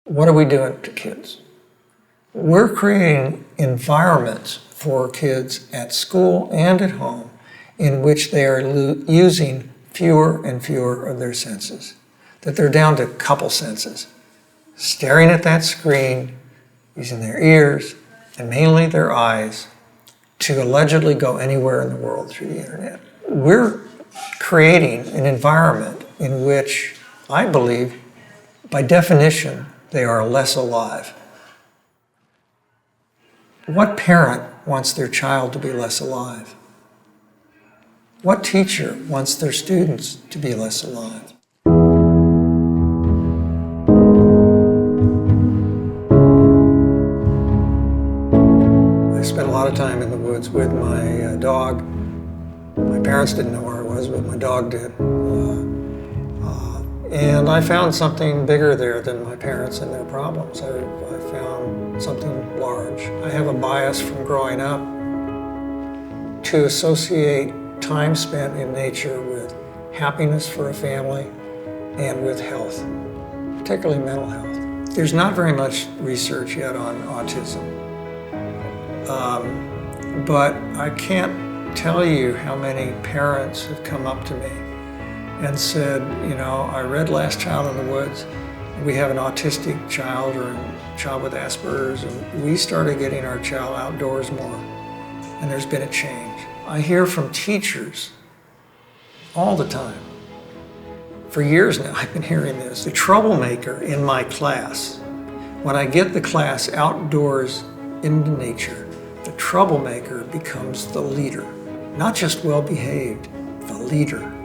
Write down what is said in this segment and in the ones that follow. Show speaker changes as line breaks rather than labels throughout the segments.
What are we doing to kids? We're creating environments for kids at school and at home in which they are using fewer and fewer of their senses, that they're down to a couple senses, staring at that screen, using their ears, and mainly their eyes, to allegedly go anywhere in the world through the internet. We're creating an environment in which I believe, by definition, they are less alive. What parent wants their child to be less alive? What teacher wants their students to be less alive? I spent a lot of time in the woods with my dog. My parents didn't know where I was, but my dog did. And I found something bigger there than my parents and their problems. I found something large. I have a bias from growing up to associate time spent in nature with happiness for a family and with health, particularly mental health. There's not very much research yet on autism, but I can't tell you how many parents have come up to me and said, you know, I read Last Child in the Woods. We have an autistic child or a child with Asperger's, and we started getting our child outdoors more, and there's been a change. I hear from teachers all the time. For years now, I've been hearing this. The troublemaker in my class, when I get the class outdoors into nature, the troublemaker becomes the leader. Not just well-behaved, the leader.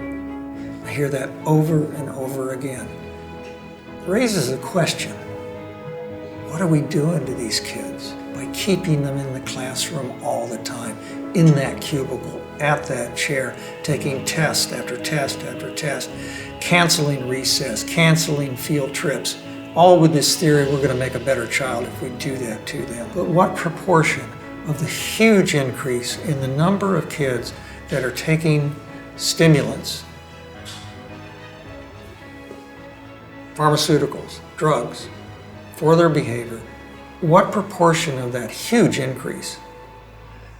I hear that over and over again. It raises a question. What are we doing to these kids by keeping them in the classroom all the time, in that cubicle, at that chair, taking test after test after test, canceling recess, canceling field trips, all with this theory we're going to make a better child if we do that to them. But what proportion of the huge increase in the number of kids that are taking stimulants, pharmaceuticals, drugs, for their behavior, what proportion of that huge increase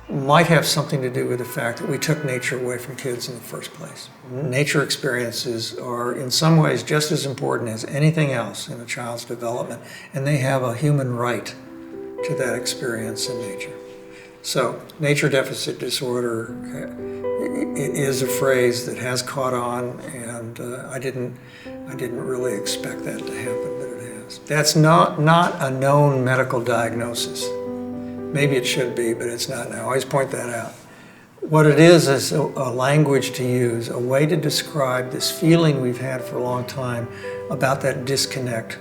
might have something to do with the fact that we took nature away from kids in the first place? Nature experiences are in some ways just as important as anything else in a child's development, and they have a human right to that experience in nature. So, nature deficit disorder is a phrase that has caught on, and I didn't really expect that to happen, but it has. That's not a known medical diagnosis. Maybe it should be, but it's not now. I always point that out. What it is a language to use, a way to describe this feeling we've had for a long time about that disconnect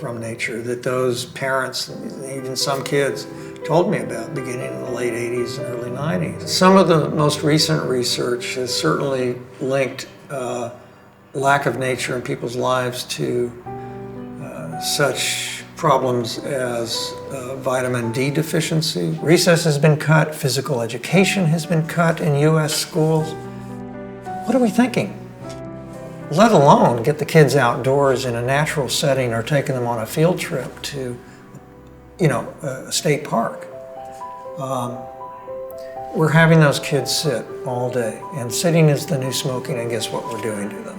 from nature that those parents, even some kids, told me about beginning in the late 80s and early 90s. Some of the most recent research has certainly linked lack of nature in people's lives to such problems as vitamin D deficiency. Recess has been cut, physical education has been cut in US schools. What are we thinking? Let alone get the kids outdoors in a natural setting or taking them on a field trip to, a state park. We're having those kids sit all day, and sitting is the new smoking, and guess what we're doing to them?